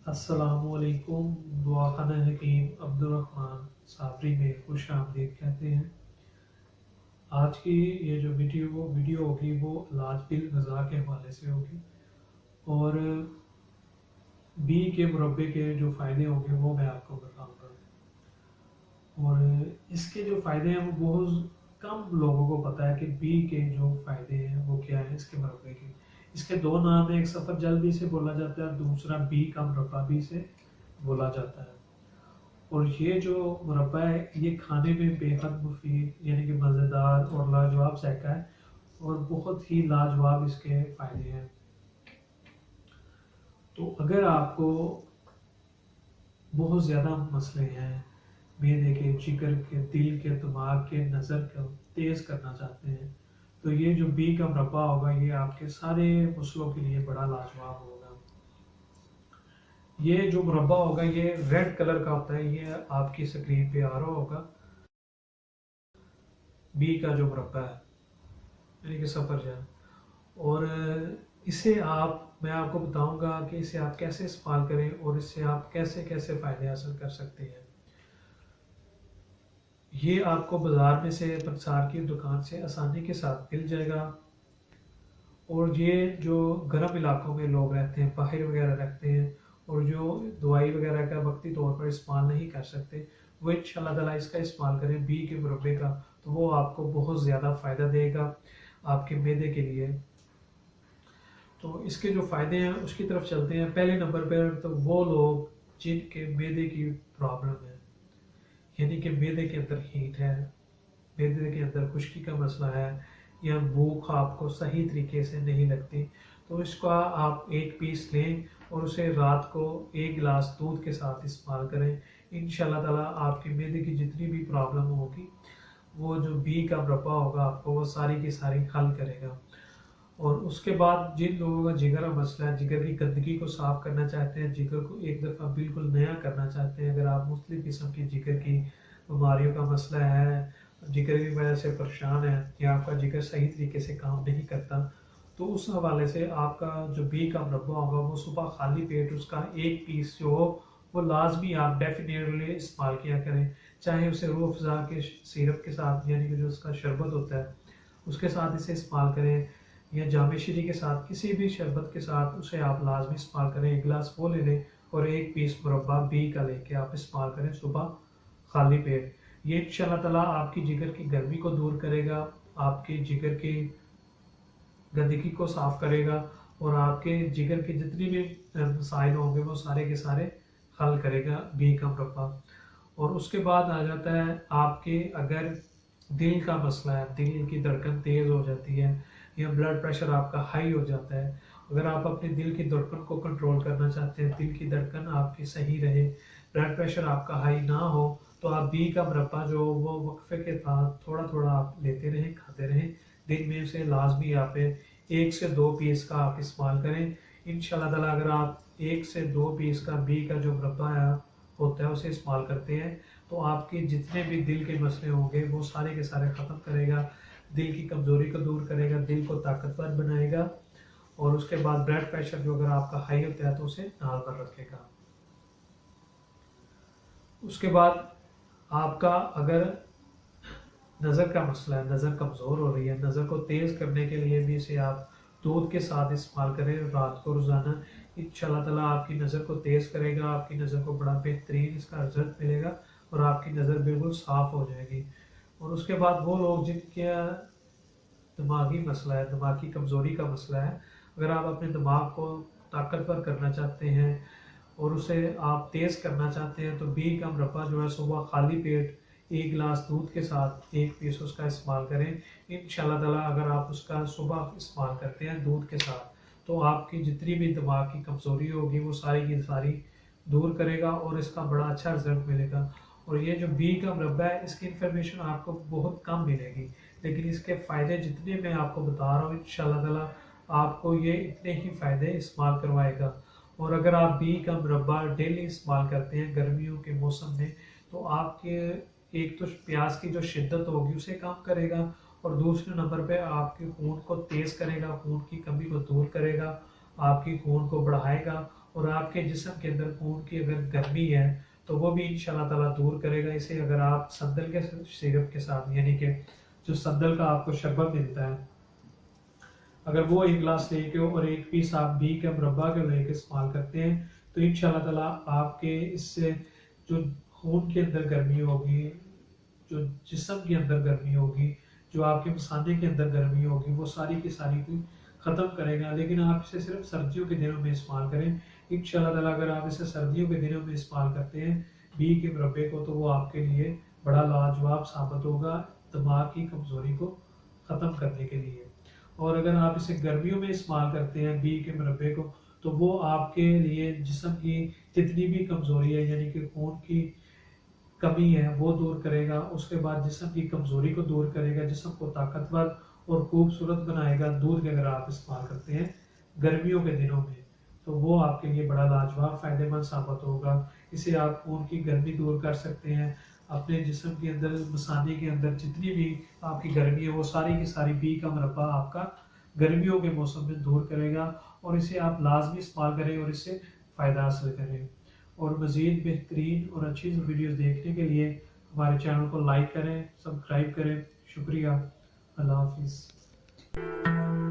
अस्सलामुअलैकुम। दुआखाना हकीम अब्दुर्रहमान साबरी में खुश आमदीद कहते हैं। आज की ये जो वीडियो होगी वो इलाज बिल ग़िज़ा के हवाले से होगी और बी के मुरब्बे के जो फ़ायदे होंगे वो मैं आपको बताऊंगा। और इसके जो फ़ायदे हैं वो बहुत कम लोगों को पता है कि बी के जो फ़ायदे हैं वो क्या है इसके मुरब्बे के। इसके दो नाम है, एक सफ़रजल बी से बोला जाता है, दूसरा बी का मुरब्बा बी से बोला जाता है। और ये जो मुरब्बा है ये खाने में बेहद मुफीद यानी कि मज़ेदार और लाजवाब जायका है और बहुत ही लाजवाब इसके फ़ायदे हैं। तो अगर आपको बहुत ज़्यादा मसले हैं, मैदे के, जिगर के, दिल के, दिमाग के, नज़र को तेज़ करना चाहते हैं, तो ये जो बी का मुरब्बा होगा ये आपके सारे मसलों के लिए बड़ा लाजवाब होगा। ये जो मुरब्बा होगा ये रेड कलर का होता है, ये आपकी स्क्रीन पे आ रहा होगा। बी का जो मुरब्बा है यानी कि सफरजन। और इसे मैं आपको बताऊंगा कि इसे आप कैसे इस्तेमाल करें और इससे आप कैसे कैसे फ़ायदे हासिल कर सकते हैं। ये आपको बाज़ार में से पंसार की दुकान से आसानी के साथ मिल जाएगा। और ये जो गर्म इलाकों में लोग रहते हैं, बाहर वगैरह रखते हैं और जो दवाई वगैरह का वक्ती तौर पर इस्तेमाल नहीं कर सकते, वो इंशाल्लाह ताला इसका इस्तेमाल करें बी के मुरब्बे का, तो वो आपको बहुत ज़्यादा फ़ायदा देगा आपके मैदे के लिए। तो इसके जो फ़ायदे हैं उसकी तरफ चलते हैं। पहले नंबर पर तो वो लोग जिनके मैदे की प्रॉब्लम है, यानी कि मैदे के अंदर हीट है, मैदे के अंदर खुश्की का मसला है या भूख आपको सही तरीके से नहीं लगती, तो इसका आप एक पीस लें और उसे रात को एक गिलास दूध के साथ इस्तेमाल करें। इंशाल्लाह ताला आपकी मैदे की जितनी भी प्रॉब्लम होगी वो जो बी का मुरब्बा होगा आपको वो सारी की सारी हल करेगा। और उसके बाद जिन लोगों का जिगर का मसला है, जिगर की गंदगी को साफ करना चाहते हैं, जिगर को एक दफ़ा बिल्कुल नया करना चाहते हैं, अगर आप मुख्तलिफ किस्म की जिगर की बीमारियों का मसला है, जिगर की वजह से परेशान है या आपका जिगर सही तरीके से काम नहीं करता, तो उस हवाले से आपका जो बी का मुरब्बा होगा वो सुबह खाली पेट उसका एक पीस जो हो वो लाजमी आप डेफिनेटली इस्तेमाल किया करें। चाहे उसे रूह अफ़ज़ा के सिरप के साथ यानी कि जो उसका शरबत होता है उसके साथ इसे इस्तेमाल करें या जामे शीरी के साथ किसी भी शरबत के साथ उसे आप लाजमी इस्तेमाल करें। एक गिलास वो ले लें और एक पीस मुरब्बा बी का लेके आप इस्तेमाल करें सुबह खाली पेट। ये इंशाल्लाह ताला आपकी जिगर की गर्मी को दूर करेगा, आपके जिगर की गंदगी को साफ करेगा और आपके जिगर के जितने भी मसाइल होंगे वो सारे के सारे हल करेगा बी का मुरब्बा। और उसके बाद आ जाता है आपके अगर दिल का मसला है, दिल की धड़कन तेज़ हो जाती है या ब्लड प्रेशर आपका हाई हो जाता है, अगर आप अपने दिल की धड़कन को कंट्रोल करना चाहते हैं, दिल की धड़कन आपकी सही रहे, ब्लड प्रेशर आपका हाई ना हो, तो आप बी का मुरब्बा जो वो वक्फे के बाद थोड़ा थोड़ा आप लेते रहें, खाते रहें। दिन में से लाजमी आप 1 से 2 पीस का आप इस्तेमाल करें। इंशाल्लाह ताला अगर आप 1 से 2 पीस का बी का जो मुरब्बा होता है उसे इस्तेमाल करते हैं तो आपके जितने भी दिल के मसले होंगे वो सारे के सारे ख़त्म करेगा, दिल की कमज़ोरी को दूर करेगा, दिल को ताकतवर बनाएगा। और उसके बाद ब्लड प्रेशर जो अगर आपका हाई होता है तो उसे नॉर्मल रखेगा। उसके बाद आपका अगर नज़र का मसला है, नज़र कमज़ोर हो रही है, नज़र को तेज़ करने के लिए भी इसे आप दूध के साथ इस्तेमाल करें रात को रोज़ाना। इंशाल्लाह ताला आपकी नज़र को तेज़ करेगा, आपकी नज़र को बड़ा बेहतरीन इसका रिजल्ट मिलेगा और आपकी नज़र बिल्कुल साफ़ हो जाएगी। और उसके बाद वो लोग जिनके दिमागी मसला है, दिमागी कमज़ोरी का मसला है, अगर आप अपने दिमाग को ताकतवर करना चाहते हैं और उसे आप तेज़ करना चाहते हैं तो बी का मुरब्बा जो है सुबह खाली पेट एक गिलास दूध के साथ एक पीस उसका इस्तेमाल करें। इंशाल्लाह ताला अगर आप उसका सुबह इस्तेमाल करते हैं दूध के साथ तो आपकी जितनी भी दिमाग की कमज़ोरी होगी वो सारी की सारी दूर करेगा और इसका बड़ा अच्छा रिजल्ट मिलेगा। और ये जो बी का मुरब्बा है इसकी इन्फॉर्मेशन आपको बहुत कम मिलेगी, लेकिन इसके फ़ायदे जितने मैं आपको बता रहा हूँ इंशाल्लाह ताला आपको ये इतने ही फ़ायदे इस्तेमाल करवाएगा। और अगर आप बी का मुरब्बा डेली इस्तेमाल करते हैं गर्मियों के मौसम में तो आपके एक तो प्यास की जो शिद्दत होगी उसे कम करेगा और दूसरे नंबर पे आपके खून को तेज़ करेगा, खून की कमी को दूर करेगा, आपकी खून को बढ़ाएगा और आपके जिस्म के अंदर खून की अगर गर्मी है तो वो भी इंशाल्लाह ताला दूर करेगा इसे। अगर आप संदल के सिरप के साथ, यानी कि जो संदल का आपको शरबत मिलता है, अगर वो 1 गिलास लेके और 1 पीस आप बी के मुरब्बा के लेके इस्तेमाल करते हैं तो इंशाल्लाह ताला आपके इससे जो खून के अंदर गर्मी होगी, जो जिस्म के अंदर गर्मी होगी, जो आपके मसाने के अंदर गर्मी होगी, वो सारी की सारी को ख़त्म करेगा। लेकिन आप इसे सिर्फ सर्दियों के दिनों में इस्तेमाल करें इंशाल्लाह ताला। अगर आप इसे सर्दियों के दिनों में इस्तेमाल करते हैं बी के मुरब्बे को, तो वो आपके लिए बड़ा लाजवाब साबित होगा दिमाग की कमज़ोरी को ख़त्म करने के लिए। और अगर आप इसे गर्मियों में इस्तेमाल करते हैं बी के मुरब्बे को, तो वो आपके लिए जिस्म की जितनी भी कमज़ोरी है, यानी कि खून की कमी है, वो दूर करेगा। उसके बाद जिस्म की कमज़ोरी को दूर करेगा, जिस्म को ताकतवर और खूबसूरत बनाएगा। दूध के अगर आप इस्तेमाल करते हैं गर्मियों के दिनों में, तो वो आपके लिए बड़ा लाजवाब फ़ायदेमंद साबित होगा। इसे आप खून की गर्मी दूर कर सकते हैं। अपने जिस्म के अंदर, मसाने के अंदर जितनी भी आपकी गर्मी है, वो सारी की सारी बी का मुरब्बा आपका गर्मियों के मौसम में दूर करेगा। और इसे आप लाजमी इस्तेमाल करें और इससे फ़ायदा हासिल करें। और मज़ीद बेहतरीन और अच्छी वीडियोज़ देखने के लिए हमारे चैनल को लाइक करें, सब्सक्राइब करें। शुक्रिया। अल्लाह हाफिज़।